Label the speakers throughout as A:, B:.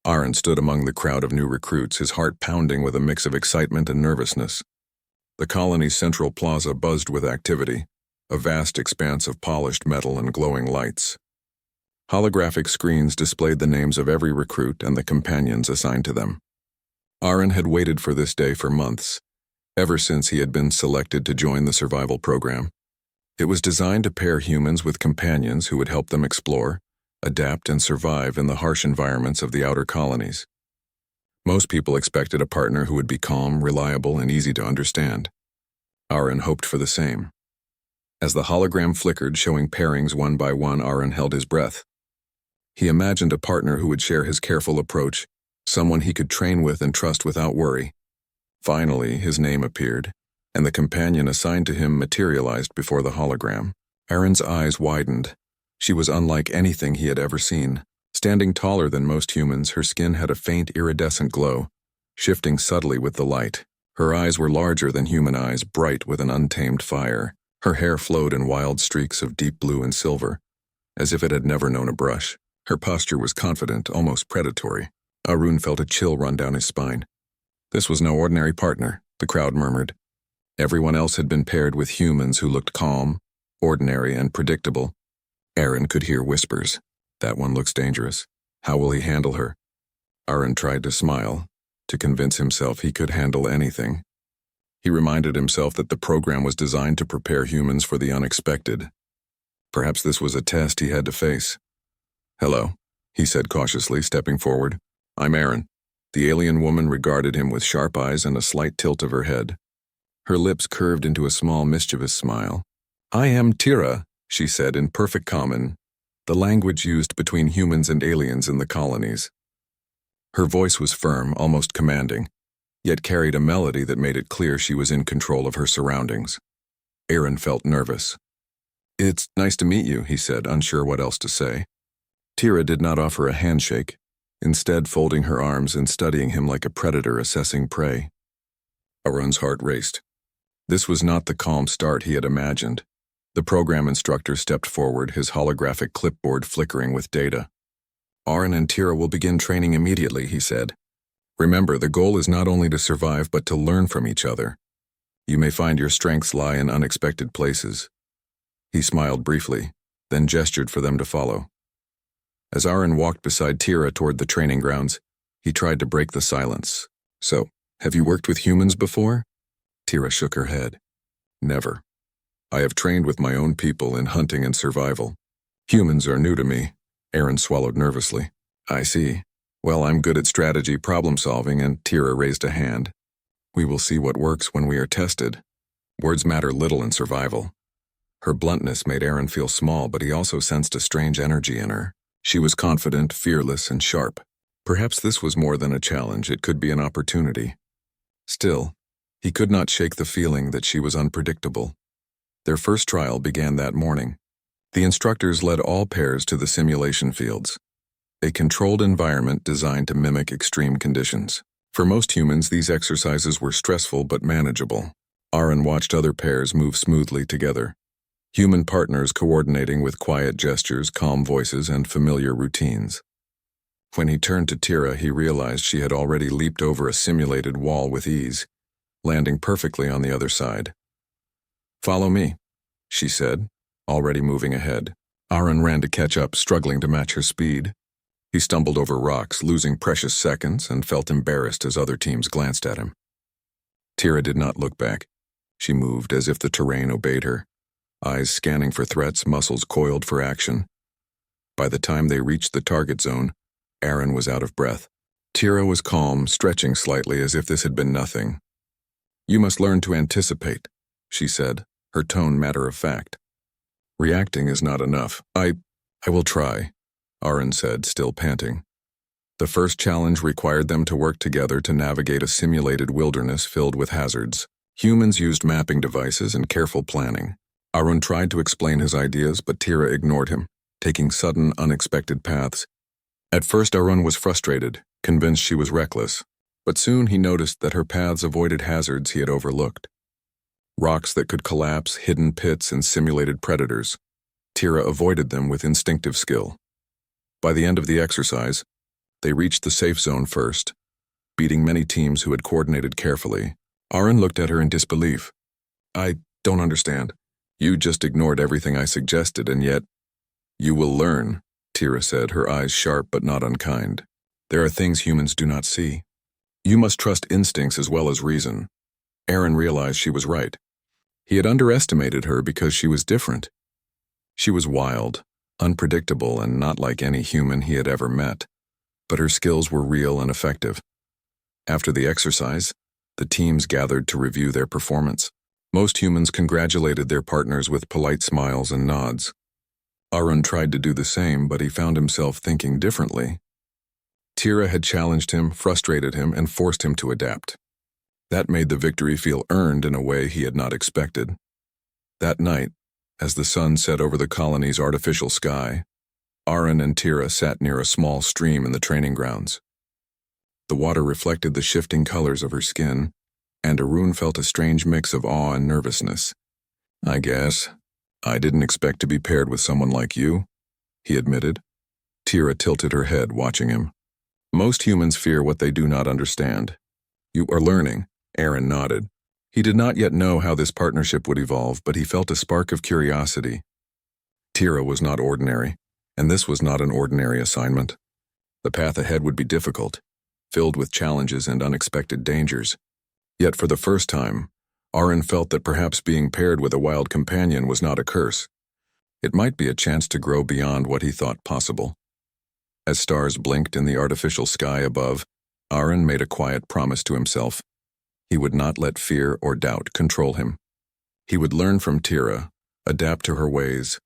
A: Aaron stood among the crowd of new recruits, his heart pounding with a mix of excitement and nervousness. The colony's central plaza buzzed with activity, a vast expanse of polished metal and glowing lights. Holographic screens displayed the names of every recruit and the companions assigned to them. Aaron had waited for this day for months, ever since he had been selected to join the survival program. It was designed to pair humans with companions who would help them explore, adapt, and survive in the harsh environments of the outer colonies. Most people expected a partner who would be calm, reliable, and easy to understand. Aaron hoped for the same. As the hologram flickered, showing pairings one by one, Aaron held his breath. He imagined a partner who would share his careful approach, someone he could train with and trust without worry. Finally, his name appeared, and the companion assigned to him materialized before the hologram. Aaron's eyes widened. She was unlike anything he had ever seen. Standing taller than most humans, her skin had a faint iridescent glow, shifting subtly with the light. Her eyes were larger than human eyes, bright with an untamed fire. Her hair flowed in wild streaks of deep blue and silver, as if it had never known a brush. Her posture was confident, almost predatory. Aaron felt a chill run down his spine. This was no ordinary partner, the crowd murmured. Everyone else had been paired with humans who looked calm, ordinary, and predictable. Aaron could hear whispers. That one looks dangerous. How will he handle her? Aaron tried to smile, to convince himself he could handle anything. He reminded himself that the program was designed to prepare humans for the unexpected. Perhaps this was a test he had to face. "Hello," he said cautiously, stepping forward. "I'm Aaron." The alien woman regarded him with sharp eyes and a slight tilt of her head. Her lips curved into a small, mischievous smile. "I am Tira," she said in perfect common, the language used between humans and aliens in the colonies. Her voice was firm, almost commanding, yet carried a melody that made it clear she was in control of her surroundings. Aaron felt nervous. "It's nice to meet you," he said, unsure what else to say. Tira did not offer a handshake, instead folding her arms and studying him like a predator assessing prey. Aaron's heart raced. This was not the calm start he had imagined. The program instructor stepped forward, his holographic clipboard flickering with data. "Aaron and Tira will begin training immediately," he said. "Remember, the goal is not only to survive but to learn from each other. You may find your strengths lie in unexpected places." He smiled briefly, then gestured for them to follow. As Aaron walked beside Tira toward the training grounds, he tried to break the silence. "So, have you worked with humans before?" Tira shook her head. "Never. I have trained with my own people in hunting and survival. Humans are new to me." Aaron swallowed nervously. "I see. Well, I'm good at strategy, problem solving," and Tira raised a hand. "We will see what works when we are tested. Words matter little in survival." Her bluntness made Aaron feel small, but he also sensed a strange energy in her. She was confident, fearless, and sharp. Perhaps this was more than a challenge, it could be an opportunity. Still, he could not shake the feeling that she was unpredictable. Their first trial began that morning. The instructors led all pairs to the simulation fields, a controlled environment designed to mimic extreme conditions. For most humans, these exercises were stressful but manageable. Aaron watched other pairs move smoothly together, human partners coordinating with quiet gestures, calm voices, and familiar routines. When he turned to Tira, he realized she had already leaped over a simulated wall with ease, landing perfectly on the other side. "Follow me," she said, already moving ahead. Aaron ran to catch up, struggling to match her speed. He stumbled over rocks, losing precious seconds, and felt embarrassed as other teams glanced at him. Tira did not look back. She moved as if the terrain obeyed her, eyes scanning for threats, muscles coiled for action. By the time they reached the target zone, Aaron was out of breath. Tira was calm, stretching slightly as if this had been nothing. "You must learn to anticipate," she said, her tone matter-of-fact. "Reacting is not enough. I will try," Aaron said, still panting. The first challenge required them to work together to navigate a simulated wilderness filled with hazards. Humans used mapping devices and careful planning. Aaron tried to explain his ideas, but Tira ignored him, taking sudden, unexpected paths. At first, Aaron was frustrated, convinced she was reckless, but soon he noticed that her paths avoided hazards he had overlooked. Rocks that could collapse, hidden pits, and simulated predators. Tira avoided them with instinctive skill. By the end of the exercise, They reached the safe zone first, beating many teams who had coordinated carefully. Aaron looked at her in disbelief. I don't understand. You just ignored everything I suggested, and yet... You will learn, Tira said, her eyes sharp but not unkind. There are things humans do not see. You must trust instincts as well as reason. Aaron realized she was right. He had underestimated her because she was different. She was wild, unpredictable, and not like any human he had ever met. But her skills were real and effective. After the exercise, the teams gathered to review their performance. Most humans congratulated their partners with polite smiles and nods. Aaron tried to do the same, but he found himself thinking differently. Tira had challenged him, frustrated him, and forced him to adapt. That made the victory feel earned in a way he had not expected. That night, as the sun set over the colony's artificial sky, Aaron and Tira sat near a small stream in the training grounds. The water reflected the shifting colors of her skin, and Arun felt a strange mix of awe and nervousness. I guess I didn't expect to be paired with someone like you, he admitted. Tira tilted her head, watching him. Most humans fear what they do not understand. You are learning, Aaron nodded. He did not yet know how this partnership would evolve, but he felt a spark of curiosity. Tira was not ordinary, and this was not an ordinary assignment. The path ahead would be difficult, filled with challenges and unexpected dangers. Yet for the first time, Aaron felt that perhaps being paired with a wild companion was not a curse. It might be a chance to grow beyond what he thought possible. As stars blinked in the artificial sky above, Aaron made a quiet promise to himself. He would not let fear or doubt control him. He would learn from Tira, adapt to her ways,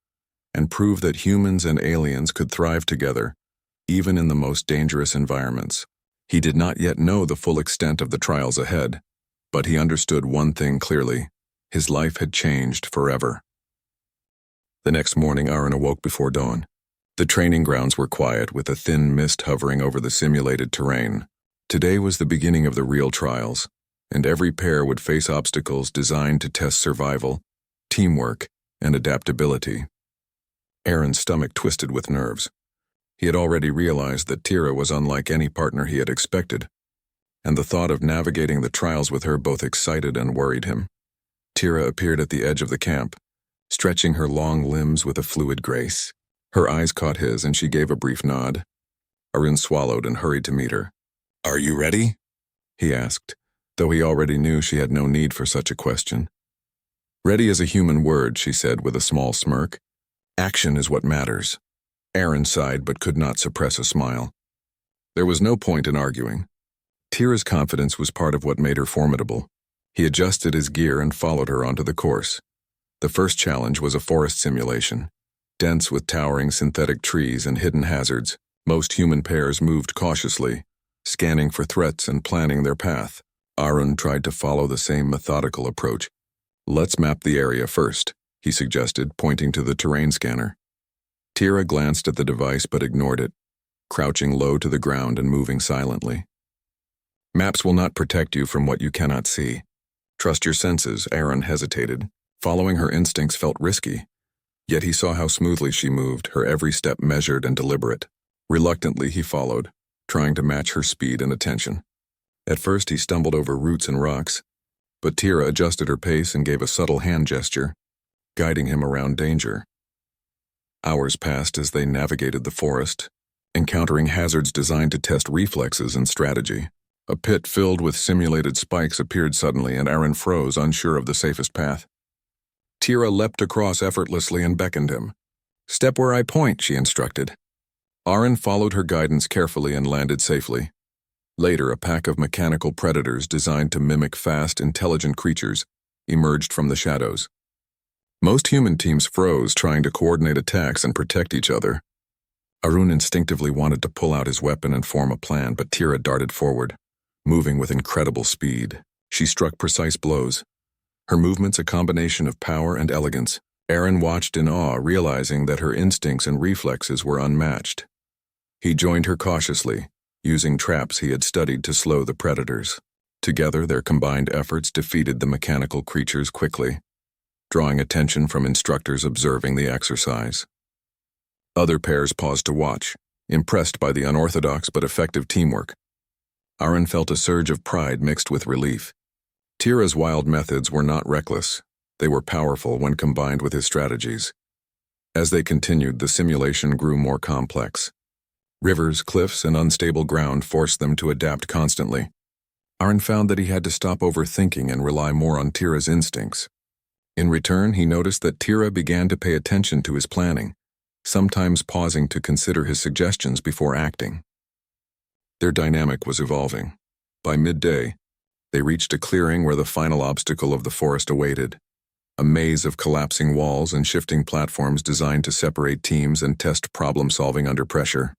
A: and prove that humans and aliens could thrive together, even in the most dangerous environments. He did not yet know the full extent of the trials ahead, but he understood one thing clearly. His life had changed forever. The next morning, Aaron awoke before dawn. The training grounds were quiet, with a thin mist hovering over the simulated terrain. Today was the beginning of the real trials, and every pair would face obstacles designed to test survival, teamwork, and adaptability. Aaron's stomach twisted with nerves. He had already realized that Tira was unlike any partner he had expected, and the thought of navigating the trials with her both excited and worried him. Tira appeared at the edge of the camp, stretching her long limbs with a fluid grace. Her eyes caught his, and she gave a brief nod. Aaron swallowed and hurried to meet her. "Are you ready?" he asked, though he already knew she had no need for such a question. "Ready is a human word," she said with a small smirk. "Action is what matters." Aaron sighed but could not suppress a smile. There was no point in arguing. Tira's confidence was part of what made her formidable. He adjusted his gear and followed her onto the course. The first challenge was a forest simulation. Dense with towering synthetic trees and hidden hazards, most human pairs moved cautiously, scanning for threats and planning their path. Aaron tried to follow the same methodical approach. "Let's map the area first," he suggested, pointing to the terrain scanner. Tira glanced at the device but ignored it, crouching low to the ground and moving silently. "Maps will not protect you from what you cannot see. Trust your senses," Aaron hesitated. Following her instincts felt risky. Yet he saw how smoothly she moved, her every step measured and deliberate. Reluctantly, he followed, trying to match her speed and attention. At first, he stumbled over roots and rocks, but Tira adjusted her pace and gave a subtle hand gesture, guiding him around danger. Hours passed as they navigated the forest, encountering hazards designed to test reflexes and strategy. A pit filled with simulated spikes appeared suddenly, and Aaron froze, unsure of the safest path. Tira leapt across effortlessly and beckoned him. "Step where I point," she instructed. Aaron followed her guidance carefully and landed safely. Later, a pack of mechanical predators designed to mimic fast, intelligent creatures emerged from the shadows. Most human teams froze, trying to coordinate attacks and protect each other. Arun instinctively wanted to pull out his weapon and form a plan, but Tira darted forward, moving with incredible speed. She struck precise blows, her movements a combination of power and elegance. Aaron watched in awe, realizing that her instincts and reflexes were unmatched. He joined her cautiously, using traps he had studied to slow the predators. Together, their combined efforts defeated the mechanical creatures quickly, drawing attention from instructors observing the exercise. Other pairs paused to watch, impressed by the unorthodox but effective teamwork. Aaron felt a surge of pride mixed with relief. Tira's wild methods were not reckless. They were powerful when combined with his strategies. As they continued, the simulation grew more complex. Rivers, cliffs, and unstable ground forced them to adapt constantly. Aaron found that he had to stop overthinking and rely more on Tira's instincts. In return, he noticed that Tira began to pay attention to his planning, sometimes pausing to consider his suggestions before acting. Their dynamic was evolving. By midday, they reached a clearing where the final obstacle of the forest awaited, a maze of collapsing walls and shifting platforms designed to separate teams and test problem-solving under pressure.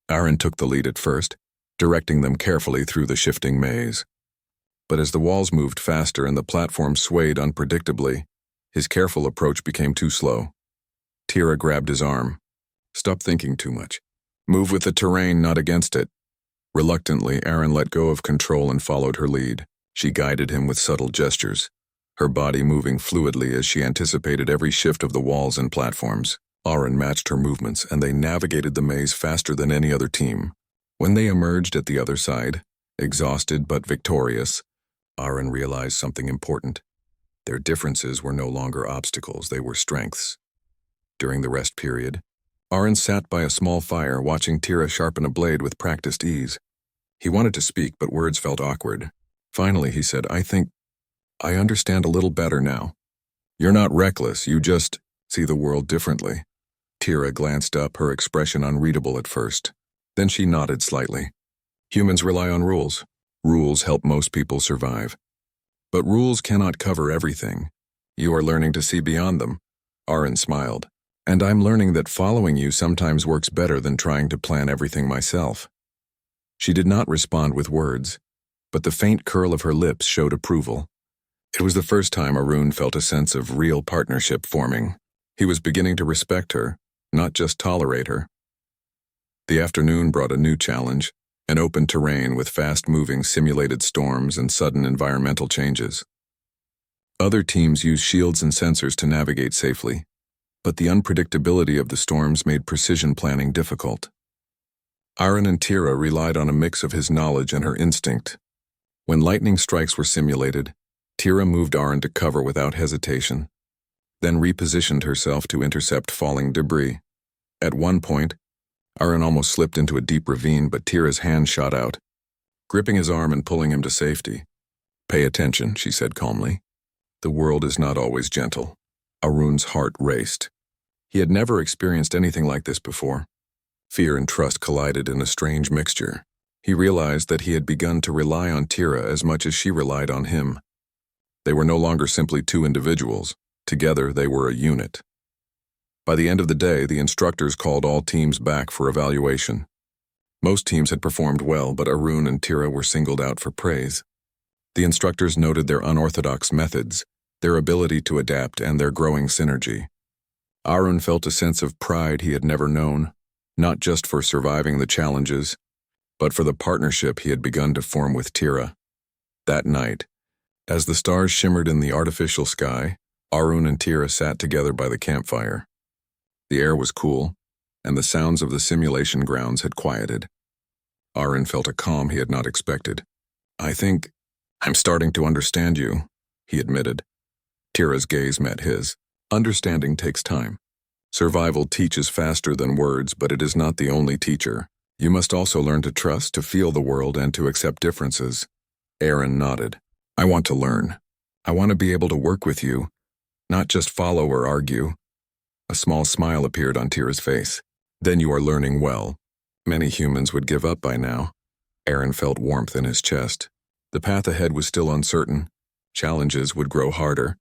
A: Aaron took the lead at first, directing them carefully through the shifting maze. But as the walls moved faster and the platform swayed unpredictably, his careful approach became too slow. Tira grabbed his arm. "Stop thinking too much. Move with the terrain, not against it." Reluctantly, Aaron let go of control and followed her lead. She guided him with subtle gestures, her body moving fluidly as she anticipated every shift of the walls and platforms. Aaron matched her movements, and they navigated the maze faster than any other team. When they emerged at the other side, exhausted but victorious, Aaron realized something important. Their differences were no longer obstacles, they were strengths. During the rest period, Aaron sat by a small fire watching Tira sharpen a blade with practiced ease. He wanted to speak, but words felt awkward. Finally, he said, I understand a little better now. You're not reckless, you just see the world differently." Tira glanced up, her expression unreadable at first. Then she nodded slightly. "Humans rely on rules. Rules help most people survive. But rules cannot cover everything. You are learning to see beyond them." Aaron smiled. "And I'm learning that following you sometimes works better than trying to plan everything myself." She did not respond with words, but the faint curl of her lips showed approval. It was the first time Arun felt a sense of real partnership forming. He was beginning to respect her, not just tolerate her. The afternoon brought a new challenge, an open terrain with fast-moving simulated storms and sudden environmental changes. Other teams used shields and sensors to navigate safely, but the unpredictability of the storms made precision planning difficult. Aaron and Tira relied on a mix of his knowledge and her instinct. When lightning strikes were simulated, Tira moved Aaron to cover without hesitation, then repositioned herself to intercept falling debris. At one point, Aaron almost slipped into a deep ravine, but Tira's hand shot out, gripping his arm and pulling him to safety. "Pay attention," she said calmly. "The world is not always gentle." Arun's heart raced. He had never experienced anything like this before. Fear and trust collided in a strange mixture. He realized that he had begun to rely on Tira as much as she relied on him. They were no longer simply two individuals. Together, they were a unit. By the end of the day, the instructors called all teams back for evaluation. Most teams had performed well, but Arun and Tira were singled out for praise. The instructors noted their unorthodox methods, their ability to adapt, and their growing synergy. Arun felt a sense of pride he had never known, not just for surviving the challenges, but for the partnership he had begun to form with Tira. That night, as the stars shimmered in the artificial sky, Arun and Tira sat together by the campfire. The air was cool, and the sounds of the simulation grounds had quieted. Aaron felt a calm he had not expected. I'm starting to understand you," he admitted. Tira's gaze met his. "Understanding takes time. Survival teaches faster than words, but it is not the only teacher. You must also learn to trust, to feel the world, and to accept differences." Aaron nodded. "I want to learn. I want to be able to work with you, not just follow or argue." A small smile appeared on Tira's face. "Then you are learning well. Many humans would give up by now." Aaron felt warmth in his chest. The path ahead was still uncertain. Challenges would grow harder,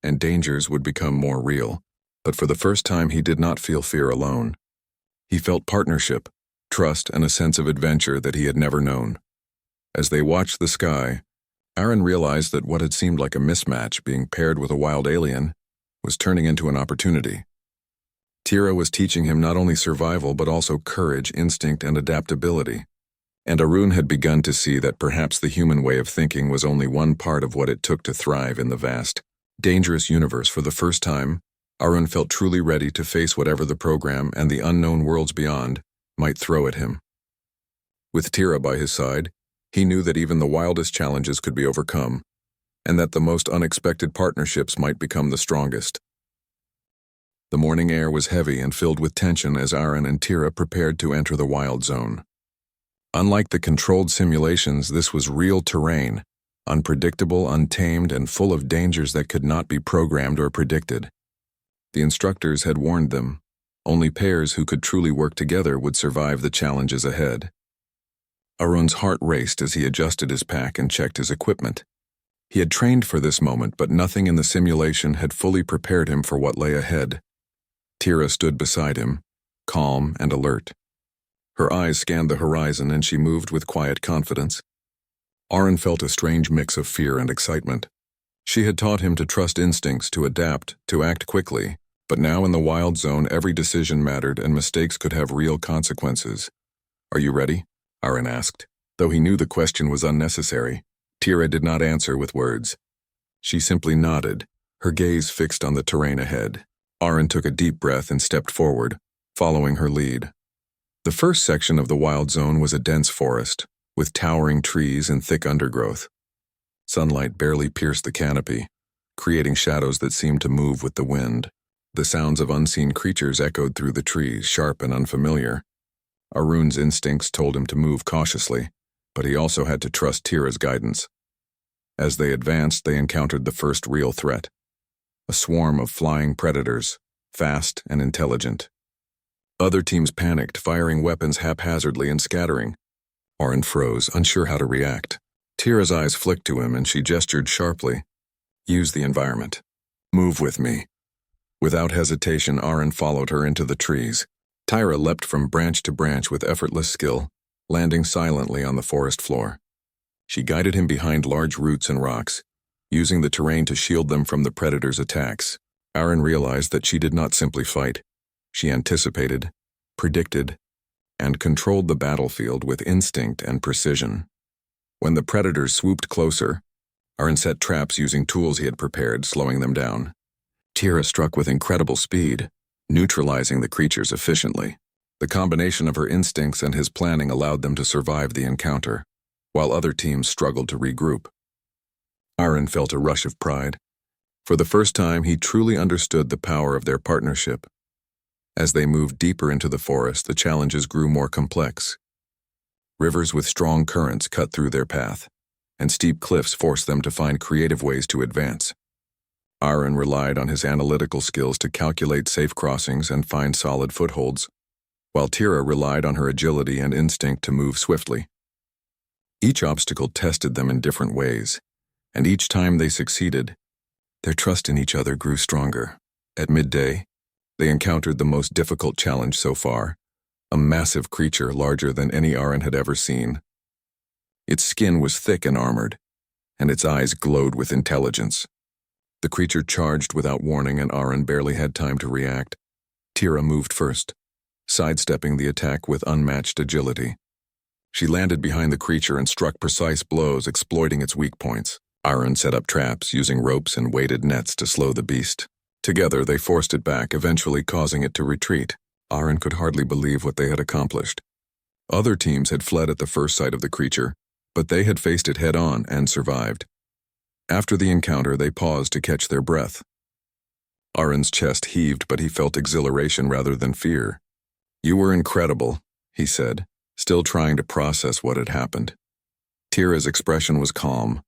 A: and dangers would become more real. But for the first time, he did not feel fear alone. He felt partnership, trust, and a sense of adventure that he had never known. As they watched the sky, Aaron realized that what had seemed like a mismatch, being paired with a wild alien, was turning into an opportunity. Tira was teaching him not only survival but also courage, instinct, and adaptability. And Arun had begun to see that perhaps the human way of thinking was only one part of what it took to thrive in the vast, dangerous universe. For the first time, Arun felt truly ready to face whatever the program and the unknown worlds beyond might throw at him. With Tira by his side, he knew that even the wildest challenges could be overcome, and that the most unexpected partnerships might become the strongest. The morning air was heavy and filled with tension as Aaron and Tira prepared to enter the wild zone. Unlike the controlled simulations, this was real terrain, unpredictable, untamed, and full of dangers that could not be programmed or predicted. The instructors had warned them. Only pairs who could truly work together would survive the challenges ahead. Arun's heart raced as he adjusted his pack and checked his equipment. He had trained for this moment, but nothing in the simulation had fully prepared him for what lay ahead. Tira stood beside him, calm and alert. Her eyes scanned the horizon and she moved with quiet confidence. Arun felt a strange mix of fear and excitement. She had taught him to trust instincts, to adapt, to act quickly, but now in the wild zone every decision mattered and mistakes could have real consequences. "Are you ready?" Arun asked. Though he knew the question was unnecessary, Tira did not answer with words. She simply nodded, her gaze fixed on the terrain ahead. Arun took a deep breath and stepped forward, following her lead. The first section of the wild zone was a dense forest, with towering trees and thick undergrowth. Sunlight barely pierced the canopy, creating shadows that seemed to move with the wind. The sounds of unseen creatures echoed through the trees, sharp and unfamiliar. Arun's instincts told him to move cautiously, but he also had to trust Tira's guidance. As they advanced, they encountered the first real threat. A swarm of flying predators, fast and intelligent. Other teams panicked, firing weapons haphazardly and scattering. Arun froze, unsure how to react. Tira's eyes flicked to him and she gestured sharply. "Use the environment. Move with me." Without hesitation, Arun followed her into the trees. Tira leapt from branch to branch with effortless skill, landing silently on the forest floor. She guided him behind large roots and rocks, using the terrain to shield them from the predators' attacks. Arun realized that she did not simply fight. She anticipated, predicted, and controlled the battlefield with instinct and precision. When the predators swooped closer, Arun set traps using tools he had prepared, slowing them down. Tira struck with incredible speed, neutralizing the creatures efficiently. The combination of her instincts and his planning allowed them to survive the encounter, while other teams struggled to regroup. Arun felt a rush of pride. For the first time, he truly understood the power of their partnership. As they moved deeper into the forest, the challenges grew more complex. Rivers with strong currents cut through their path, and steep cliffs forced them to find creative ways to advance. Arun relied on his analytical skills to calculate safe crossings and find solid footholds, while Tira relied on her agility and instinct to move swiftly. Each obstacle tested them in different ways, and each time they succeeded, their trust in each other grew stronger. At midday, they encountered the most difficult challenge so far, a massive creature larger than any Arun had ever seen. Its skin was thick and armored, and its eyes glowed with intelligence. The creature charged without warning, and Arun barely had time to react. Tira moved first, sidestepping the attack with unmatched agility. She landed behind the creature and struck precise blows, exploiting its weak points. Arun set up traps, using ropes and weighted nets to slow the beast. Together, they forced it back, eventually causing it to retreat. Arun could hardly believe what they had accomplished. Other teams had fled at the first sight of the creature, but they had faced it head-on and survived. After the encounter, they paused to catch their breath. Arun's chest heaved, but he felt exhilaration rather than fear. "You were incredible," he said, still trying to process what had happened. Tira's expression was calm.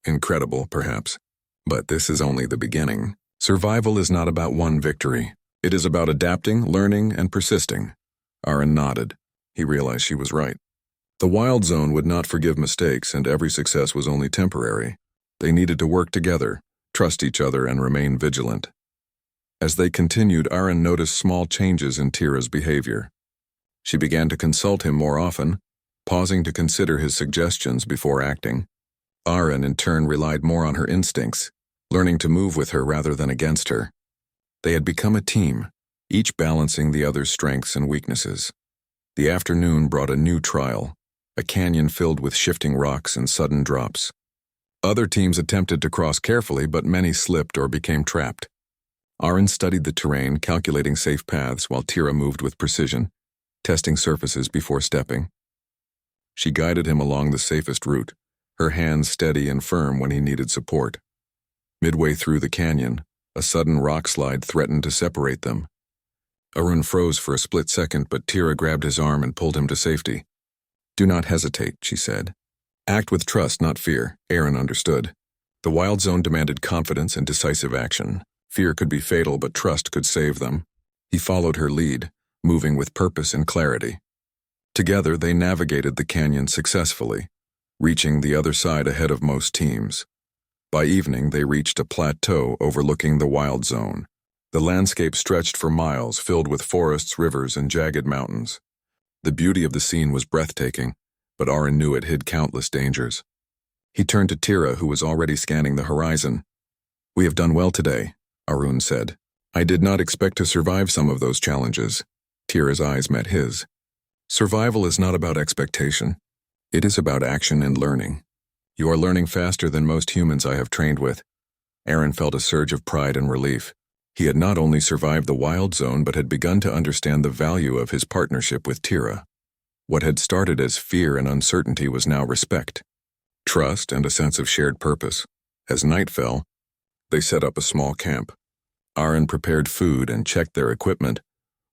A: "Incredible, perhaps, but this is only the beginning. Survival is not about one victory. It is about adapting, learning, and persisting." Arun nodded. He realized she was right. The wild zone would not forgive mistakes, and every success was only temporary. They needed to work together, trust each other, and remain vigilant. As they continued, Arun noticed small changes in Tira's behavior. She began to consult him more often, pausing to consider his suggestions before acting. Arun, in turn, relied more on her instincts, learning to move with her rather than against her. They had become a team, each balancing the other's strengths and weaknesses. The afternoon brought a new trial, a canyon filled with shifting rocks and sudden drops. Other teams attempted to cross carefully, but many slipped or became trapped. Arun studied the terrain, calculating safe paths, while Tira moved with precision. testing surfaces before stepping. She guided him along the safest route, her hands steady and firm when he needed support. Midway through the canyon, a sudden rock slide threatened to separate them. Arun froze for a split second, but Tira grabbed his arm and pulled him to safety. "Do not hesitate," she said. "Act with trust, not fear." Aaron understood. The wild zone demanded confidence and decisive action. Fear could be fatal, but trust could save them. He followed her lead, moving with purpose and clarity. Together, they navigated the canyon successfully, reaching the other side ahead of most teams. By evening, they reached a plateau overlooking the wild zone. The landscape stretched for miles, filled with forests, rivers, and jagged mountains. The beauty of the scene was breathtaking, but Aaron knew it hid countless dangers. He turned to Tira, who was already scanning the horizon. "We have done well today," Arun said. "I did not expect to survive some of those challenges." Tira's eyes met his. "Survival is not about expectation. It is about action and learning. You are learning faster than most humans I have trained with." Aaron felt a surge of pride and relief. He had not only survived the wild zone but had begun to understand the value of his partnership with Tira. What had started as fear and uncertainty was now respect, trust, and a sense of shared purpose. As night fell, they set up a small camp. Aaron prepared food and checked their equipment,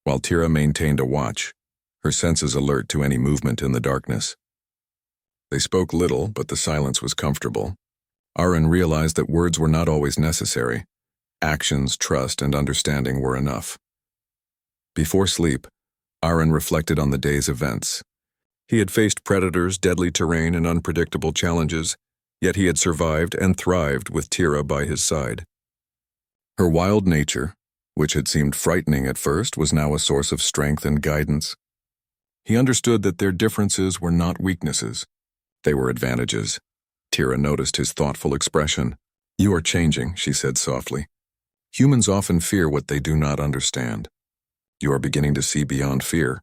A: while Tira maintained a watch, her senses alert to any movement in the darkness. They spoke little, but the silence was comfortable. Aaron realized that words were not always necessary. Actions, trust, and understanding were enough. Before sleep, Aaron reflected on the day's events. He had faced predators, deadly terrain, and unpredictable challenges, yet he had survived and thrived with Tira by his side. Her wild nature, which had seemed frightening at first, was now a source of strength and guidance. He understood that their differences were not weaknesses. They were advantages. Tira noticed his thoughtful expression. "You are changing," she said softly. "Humans often fear what they do not understand. You are beginning to see beyond fear."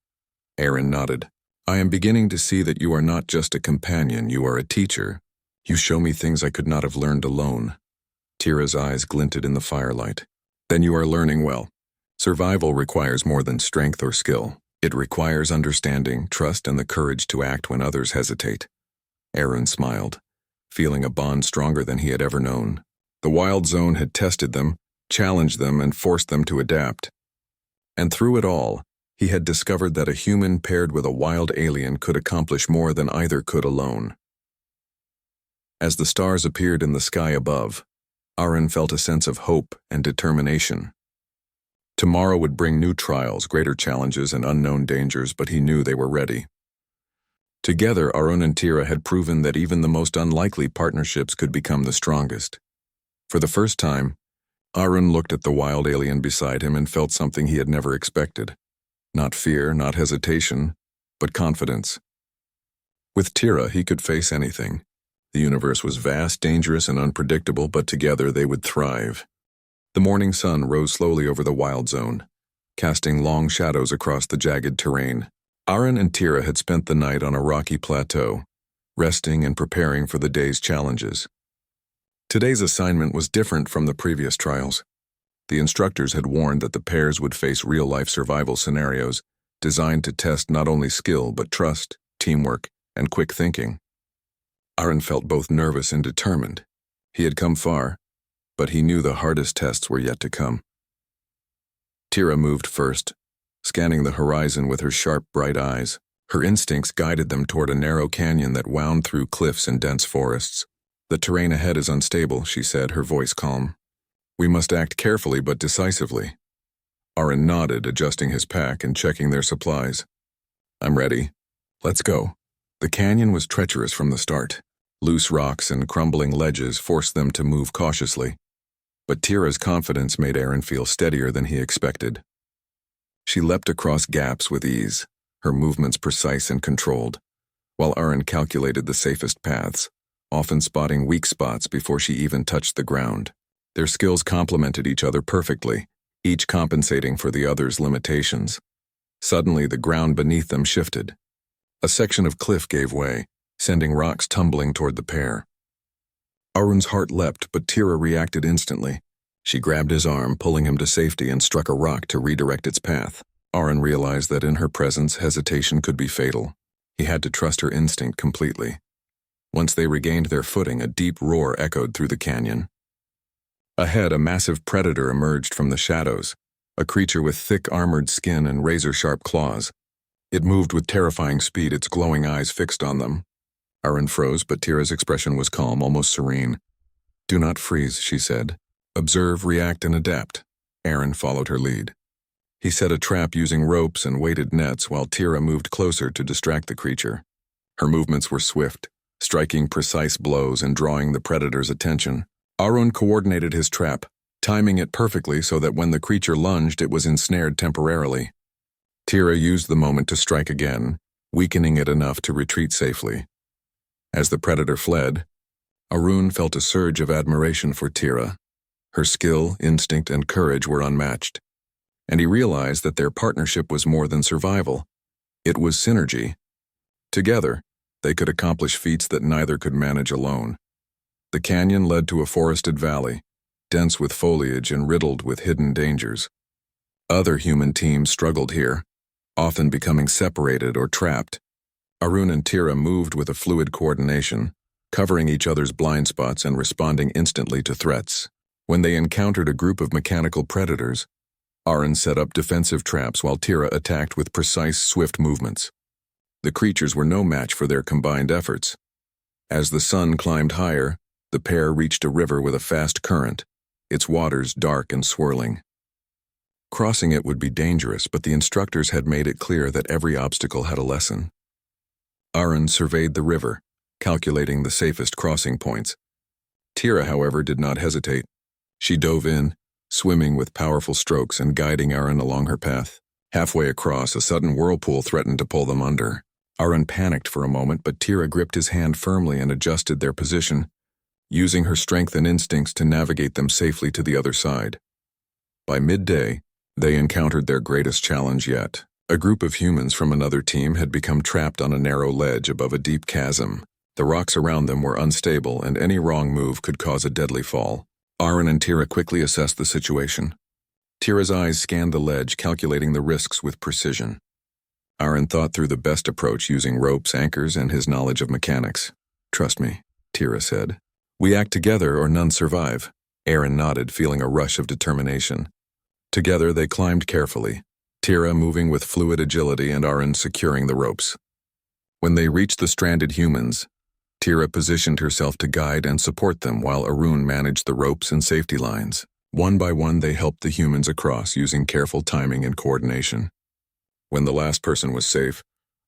A: Aaron nodded. "I am beginning to see that you are not just a companion, you are a teacher. You show me things I could not have learned alone." Tira's eyes glinted in the firelight. "Then you are learning well. Survival requires more than strength or skill. It requires understanding, trust, and the courage to act when others hesitate." Aaron smiled, feeling a bond stronger than he had ever known. The wild zone had tested them, challenged them, and forced them to adapt. And through it all, he had discovered that a human paired with a wild alien could accomplish more than either could alone. As the stars appeared in the sky above, Aaron felt a sense of hope and determination. Tomorrow would bring new trials, greater challenges, and unknown dangers, but he knew they were ready. Together, Arun and Tira had proven that even the most unlikely partnerships could become the strongest. For the first time, Arun looked at the wild alien beside him and felt something he had never expected. Not fear, not hesitation, but confidence. With Tira, he could face anything. The universe was vast, dangerous, and unpredictable, but together they would thrive. The morning sun rose slowly over the wild zone, casting long shadows across the jagged terrain. Aaron and Tira had spent the night on a rocky plateau, resting and preparing for the day's challenges. Today's assignment was different from the previous trials. The instructors had warned that the pairs would face real-life survival scenarios designed to test not only skill but trust, teamwork, and quick thinking. Aaron felt both nervous and determined. He had come far, but he knew the hardest tests were yet to come. Tira moved first, scanning the horizon with her sharp, bright eyes. Her instincts guided them toward a narrow canyon that wound through cliffs and dense forests. "The terrain ahead is unstable," she said, her voice calm. "We must act carefully but decisively." Aaron nodded, adjusting his pack and checking their supplies. "I'm ready. Let's go." The canyon was treacherous from the start. Loose rocks and crumbling ledges forced them to move cautiously. But Tira's confidence made Aaron feel steadier than he expected. She leapt across gaps with ease, her movements precise and controlled, while Aaron calculated the safest paths, often spotting weak spots before she even touched the ground. Their skills complemented each other perfectly, each compensating for the other's limitations. Suddenly, the ground beneath them shifted. A section of cliff gave way, sending rocks tumbling toward the pair. Arun's heart leapt, but Tira reacted instantly. She grabbed his arm, pulling him to safety, and struck a rock to redirect its path. Aaron realized that in her presence hesitation could be fatal. He had to trust her instinct completely. Once they regained their footing, a deep roar echoed through the canyon. Ahead, a massive predator emerged from the shadows, a creature with thick armored skin and razor-sharp claws. It moved with terrifying speed, its glowing eyes fixed on them. Aaron froze, but Tira's expression was calm, almost serene. "Do not freeze," she said. "Observe, react, and adapt." Aaron followed her lead. He set a trap using ropes and weighted nets while Tira moved closer to distract the creature. Her movements were swift, striking precise blows and drawing the predator's attention. Aaron coordinated his trap, timing it perfectly so that when the creature lunged, it was ensnared temporarily. Tira used the moment to strike again, weakening it enough to retreat safely. As the predator fled, Aaron felt a surge of admiration for Tira. Her skill, instinct, and courage were unmatched, and he realized that their partnership was more than survival. It was synergy. Together, they could accomplish feats that neither could manage alone. The canyon led to a forested valley, dense with foliage and riddled with hidden dangers. Other human teams struggled here, often becoming separated or trapped. Aaron and Tira moved with a fluid coordination, covering each other's blind spots and responding instantly to threats. When they encountered a group of mechanical predators, Aaron set up defensive traps while Tira attacked with precise, swift movements. The creatures were no match for their combined efforts. As the sun climbed higher, the pair reached a river with a fast current, its waters dark and swirling. Crossing it would be dangerous, but the instructors had made it clear that every obstacle had a lesson. Aaron surveyed the river, calculating the safest crossing points. Tira, however, did not hesitate. She dove in, swimming with powerful strokes and guiding Aaron along her path. Halfway across, a sudden whirlpool threatened to pull them under. Aaron panicked for a moment, but Tira gripped his hand firmly and adjusted their position, using her strength and instincts to navigate them safely to the other side. By midday, they encountered their greatest challenge yet. A group of humans from another team had become trapped on a narrow ledge above a deep chasm. The rocks around them were unstable, and any wrong move could cause a deadly fall. Aaron and Tira quickly assessed the situation. Tira's eyes scanned the ledge, calculating the risks with precision. Aaron thought through the best approach using ropes, anchors, and his knowledge of mechanics. "Trust me," Tira said. "We act together or none survive." Aaron nodded, feeling a rush of determination. Together they climbed carefully, Tira moving with fluid agility and Aaron securing the ropes. When they reached the stranded humans, Tira positioned herself to guide and support them while Aaron managed the ropes and safety lines. One by one they helped the humans across using careful timing and coordination. When the last person was safe,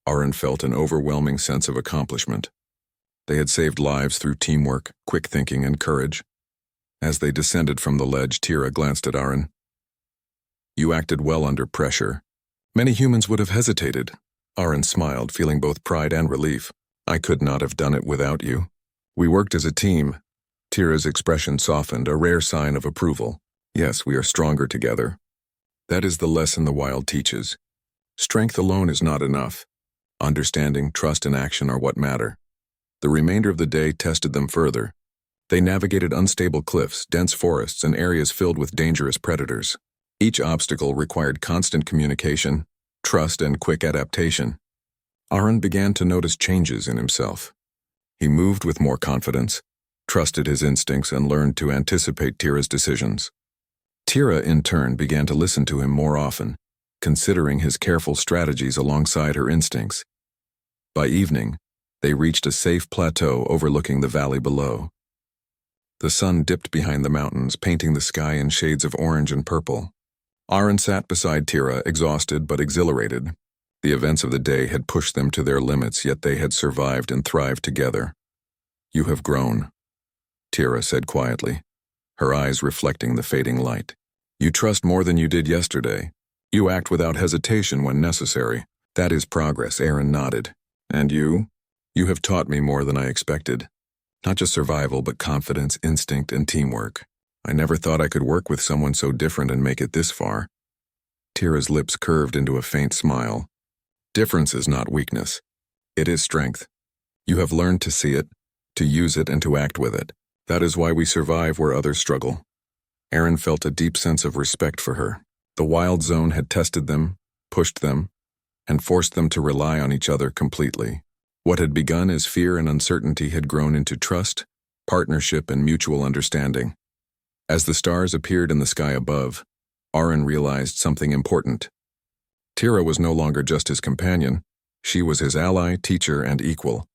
A: Aaron felt an overwhelming sense of accomplishment. They had saved lives through teamwork, quick thinking, and courage. As they descended from the ledge, Tira glanced at Aaron. "You acted well under pressure. Many humans would have hesitated." Aaron smiled, feeling both pride and relief. "I could not have done it without you. We worked as a team." Tira's expression softened, a rare sign of approval. "Yes, we are stronger together. That is the lesson the wild teaches. Strength alone is not enough. Understanding, trust, and action are what matter." The remainder of the day tested them further. They navigated unstable cliffs, dense forests, and areas filled with dangerous predators. Each obstacle required constant communication, trust, and quick adaptation. Aaron began to notice changes in himself. He moved with more confidence, trusted his instincts, and learned to anticipate Tira's decisions. Tira, in turn, began to listen to him more often, considering his careful strategies alongside her instincts. By evening, they reached a safe plateau overlooking the valley below. The sun dipped behind the mountains, painting the sky in shades of orange and purple. Aaron sat beside Tira, exhausted but exhilarated. The events of the day had pushed them to their limits, yet they had survived and thrived together. "You have grown," Tira said quietly, her eyes reflecting the fading light. "You trust more than you did yesterday. You act without hesitation when necessary. That is progress," Aaron nodded. "And you? You have taught me more than I expected. Not just survival, but confidence, instinct, and teamwork. I never thought I could work with someone so different and make it this far." Tira's lips curved into a faint smile. "Difference is not weakness. It is strength. You have learned to see it, to use it, and to act with it. That is why we survive where others struggle." Aaron felt a deep sense of respect for her. The wild zone had tested them, pushed them, and forced them to rely on each other completely. What had begun as fear and uncertainty had grown into trust, partnership, and mutual understanding. As the stars appeared in the sky above, Aaron realized something important. Tira was no longer just his companion, she was his ally, teacher, and equal.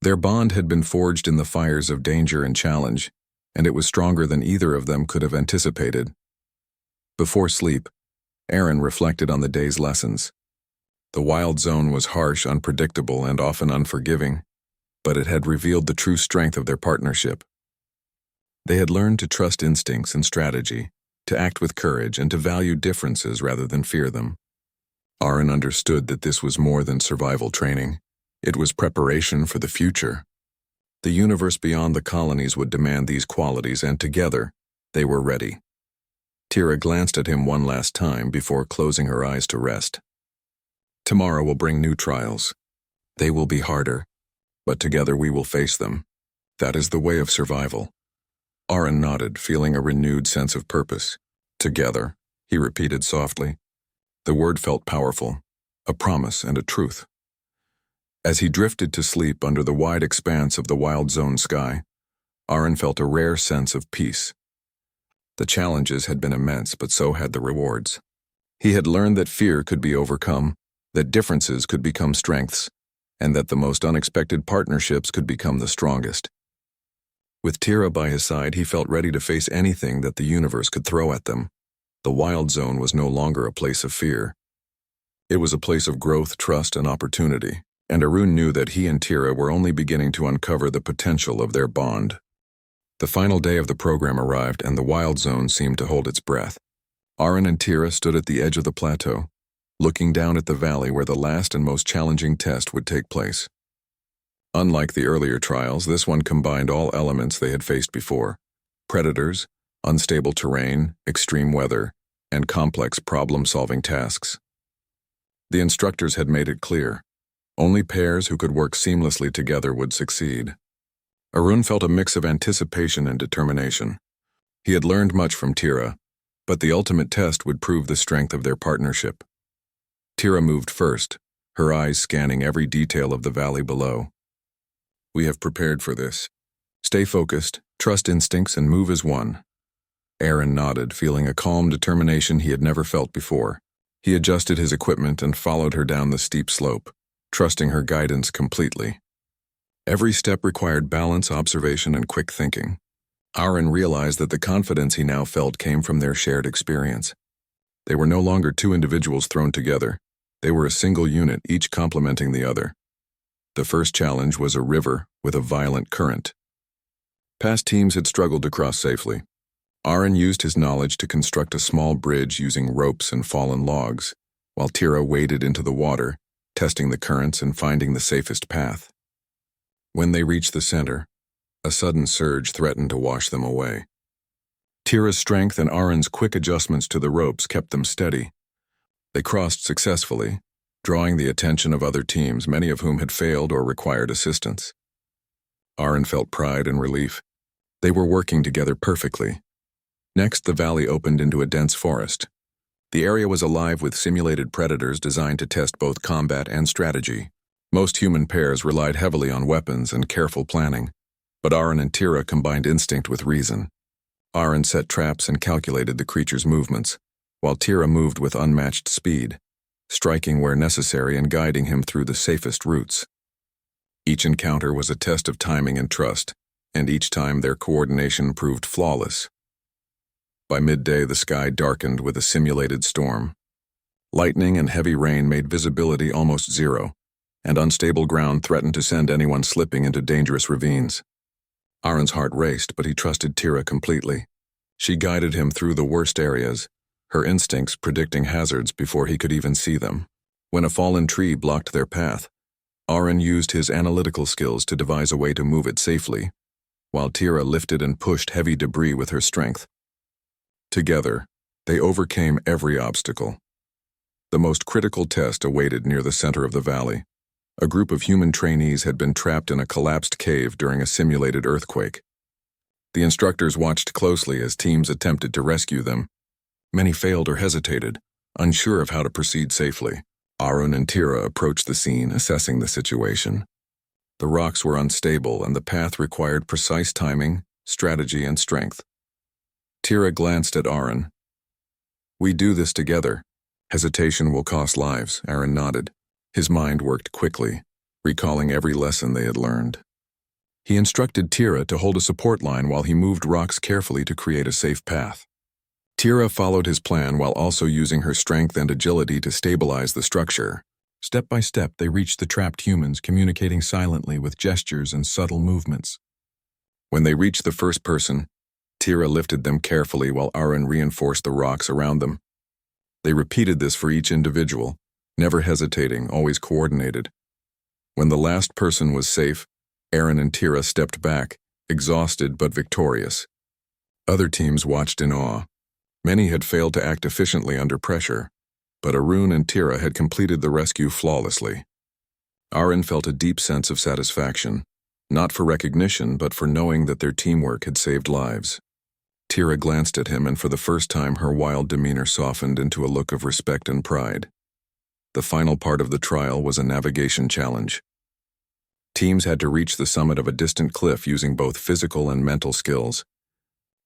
A: Their bond had been forged in the fires of danger and challenge, and it was stronger than either of them could have anticipated. Before sleep, Aaron reflected on the day's lessons. The wild zone was harsh, unpredictable, and often unforgiving, but it had revealed the true strength of their partnership. They had learned to trust instincts and strategy, to act with courage, and to value differences rather than fear them. Aaron understood that this was more than survival training. It was preparation for the future. The universe beyond the colonies would demand these qualities, and together, they were ready. Tira glanced at him one last time before closing her eyes to rest. Tomorrow will bring new trials. They will be harder, but together we will face them. That is the way of survival. Aaron nodded, feeling a renewed sense of purpose. Together, he repeated softly. The word felt powerful, a promise and a truth. As he drifted to sleep under the wide expanse of the wild zone sky, Aaron felt a rare sense of peace. The challenges had been immense, but so had the rewards. He had learned that fear could be overcome, that differences could become strengths, and that the most unexpected partnerships could become the strongest. With Tira by his side, he felt ready to face anything that the universe could throw at them. The wild zone was no longer a place of fear. It was a place of growth, trust, and opportunity, and Arun knew that he and Tira were only beginning to uncover the potential of their bond. The final day of the program arrived, and the wild zone seemed to hold its breath. Aaron and Tira stood at the edge of the plateau, looking down at the valley where the last and most challenging test would take place. Unlike the earlier trials, this one combined all elements they had faced before: predators, unstable terrain, extreme weather, and complex problem-solving tasks. The instructors had made it clear: only pairs who could work seamlessly together would succeed. Arun felt a mix of anticipation and determination. He had learned much from Tira, but the ultimate test would prove the strength of their partnership. Tira moved first, her eyes scanning every detail of the valley below. We have prepared for this. Stay focused, trust instincts, and move as one. Aaron nodded, feeling a calm determination he had never felt before. He adjusted his equipment and followed her down the steep slope, trusting her guidance completely. Every step required balance, observation, and quick thinking. Aaron realized that the confidence he now felt came from their shared experience. They were no longer two individuals thrown together. They were a single unit, each complementing the other. The first challenge was a river with a violent current. Past teams had struggled to cross safely. Aaron used his knowledge to construct a small bridge using ropes and fallen logs, while Tira waded into the water, testing the currents and finding the safest path. When they reached the center, a sudden surge threatened to wash them away. Tira's strength and Aaron's quick adjustments to the ropes kept them steady. They crossed successfully, drawing the attention of other teams, many of whom had failed or required assistance. Aaron felt pride and relief. They were working together perfectly. Next, the valley opened into a dense forest. The area was alive with simulated predators designed to test both combat and strategy. Most human pairs relied heavily on weapons and careful planning, but Aaron and Tira combined instinct with reason. Aaron set traps and calculated the creature's movements, while Tira moved with unmatched speed, striking where necessary and guiding him through the safest routes. Each encounter was a test of timing and trust, and each time their coordination proved flawless. By midday, the sky darkened with a simulated storm. Lightning and heavy rain made visibility almost zero, and unstable ground threatened to send anyone slipping into dangerous ravines. Aaron's heart raced, but he trusted Tira completely. She guided him through the worst areas, her instincts predicting hazards before he could even see them. When a fallen tree blocked their path, Aaron used his analytical skills to devise a way to move it safely, while Tira lifted and pushed heavy debris with her strength. Together, they overcame every obstacle. The most critical test awaited near the center of the valley. A group of human trainees had been trapped in a collapsed cave during a simulated earthquake. The instructors watched closely as teams attempted to rescue them. Many failed or hesitated, Unsure of how to proceed safely, Arun and Tira approached the scene, assessing the situation. The rocks were unstable and the path required precise timing, strategy, and strength. Tira glanced at Arun. "We do this together. Hesitation will cost lives," Arun nodded. His mind worked quickly, recalling every lesson they had learned. He instructed Tira to hold a support line while he moved rocks carefully to create a safe path. Tira followed his plan while also using her strength and agility to stabilize the structure. Step by step, they reached the trapped humans, communicating silently with gestures and subtle movements. When they reached the first person, Tira lifted them carefully while Arun reinforced the rocks around them. They repeated this for each individual, never hesitating, always coordinated. When the last person was safe, Arun and Tira stepped back, exhausted but victorious. Other teams watched in awe. Many had failed to act efficiently under pressure, but Arun and Tira had completed the rescue flawlessly. Arun felt a deep sense of satisfaction, not for recognition but for knowing that their teamwork had saved lives. Tira glanced at him, and for the first time her wild demeanor softened into a look of respect and pride. The final part of the trial was a navigation challenge. Teams had to reach the summit of a distant cliff using both physical and mental skills.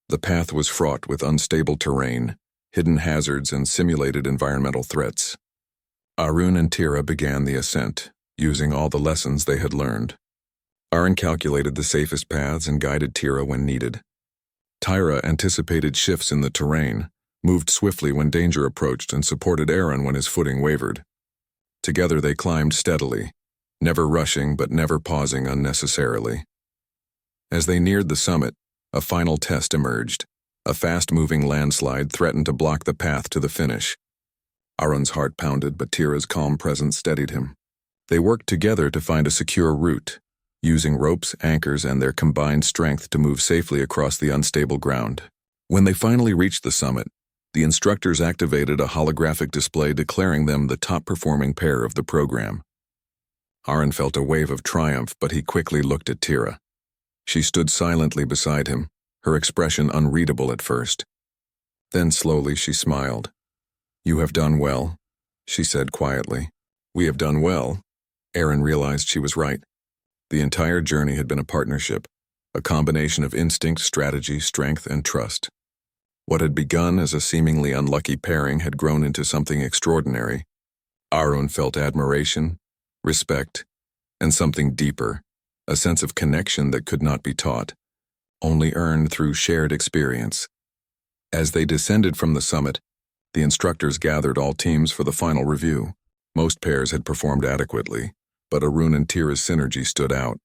A: The path was fraught with unstable terrain, hidden hazards, and simulated environmental threats. Arun and Tira began the ascent, using all the lessons they had learned. Arun calculated the safest paths and guided Tira when needed. Tira anticipated shifts in the terrain, moved swiftly when danger approached, and supported Arun when his footing wavered. Together they climbed steadily, never rushing but never pausing unnecessarily. As they neared the summit, a final test emerged. A fast-moving landslide threatened to block the path to the finish. Arun's heart pounded, but Tira's calm presence steadied him. They worked together to find a secure route, using ropes, anchors, and their combined strength to move safely across the unstable ground. When they finally reached the summit, the instructors activated a holographic display declaring them the top-performing pair of the program. Arun felt a wave of triumph, but he quickly looked at Tira. She stood silently beside him, her expression unreadable at first. Then slowly she smiled. "You have done well," she said quietly. "We have done well." Arun realized she was right. The entire journey had been a partnership, a combination of instinct, strategy, strength, and trust. What had begun as a seemingly unlucky pairing had grown into something extraordinary. Arun felt admiration, respect, and something deeper, a sense of connection that could not be taught, only earned through shared experience. As they descended from the summit, the instructors gathered all teams for the final review. Most pairs had performed adequately, but Arun and Tira's synergy stood out.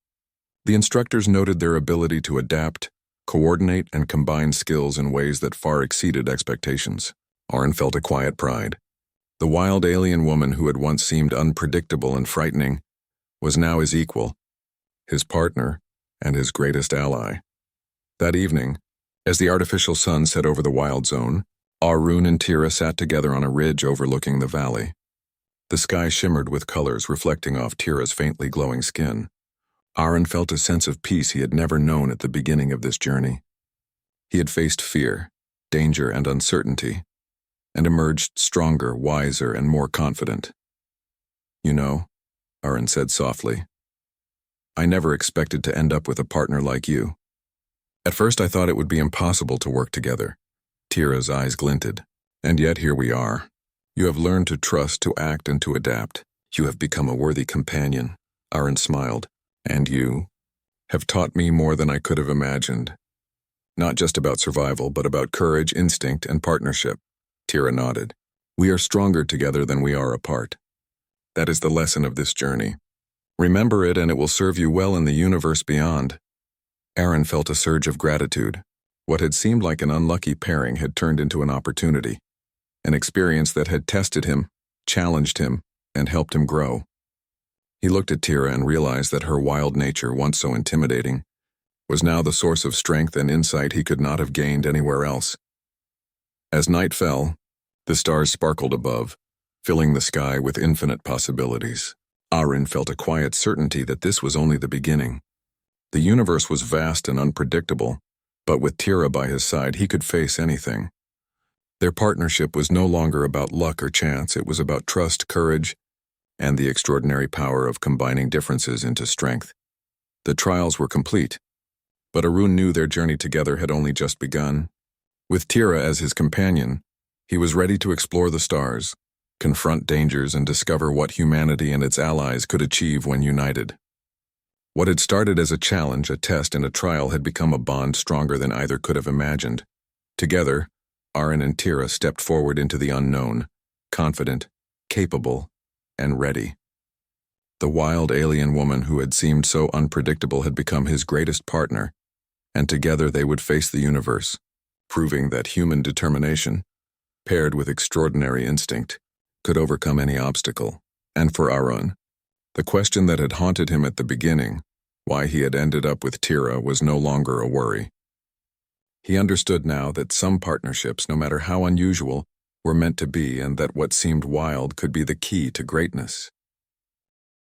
A: The instructors noted their ability to adapt, coordinate, and combine skills in ways that far exceeded expectations. Arun felt a quiet pride. The wild alien woman who had once seemed unpredictable and frightening was now his equal, his partner, and his greatest ally. That evening, as the artificial sun set over the wild zone, Arun and Tira sat together on a ridge overlooking the valley. The sky shimmered with colors reflecting off Tira's faintly glowing skin. Arun felt a sense of peace he had never known at the beginning of this journey. He had faced fear, danger, and uncertainty, and emerged stronger, wiser, and more confident. "You know," Arun said softly, "I never expected to end up with a partner like you. At first I thought it would be impossible to work together." Tira's eyes glinted. "And yet here we are. You have learned to trust, to act, and to adapt. You have become a worthy companion." Arun smiled. "And you have taught me more than I could have imagined. Not just about survival, but about courage, instinct, and partnership." Tira nodded. "We are stronger together than we are apart. That is the lesson of this journey. Remember it, and it will serve you well in the universe beyond." Arun felt a surge of gratitude. What had seemed like an unlucky pairing had turned into an opportunity, an experience that had tested him, challenged him, and helped him grow. He looked at Tira and realized that her wild nature, once so intimidating, was now the source of strength and insight he could not have gained anywhere else. As night fell, the stars sparkled above, filling the sky with infinite possibilities. Arun felt a quiet certainty that this was only the beginning. The universe was vast and unpredictable, but with Tira by his side he could face anything. Their partnership was no longer about luck or chance, it was about trust, courage, and the extraordinary power of combining differences into strength. The trials were complete, but Arun knew their journey together had only just begun. With Tira as his companion, he was ready to explore the stars, confront dangers, and discover what humanity and its allies could achieve when united. What had started as a challenge, a test, and a trial had become a bond stronger than either could have imagined. Together, Arun and Tira stepped forward into the unknown, confident, capable, and ready. The wild alien woman who had seemed so unpredictable had become his greatest partner, and together they would face the universe, proving that human determination, paired with extraordinary instinct, could overcome any obstacle. And for Arun, the question that had haunted him at the beginning, why he had ended up with Tira, was no longer a worry. He understood now that some partnerships, no matter how unusual, were meant to be, and that what seemed wild could be the key to greatness.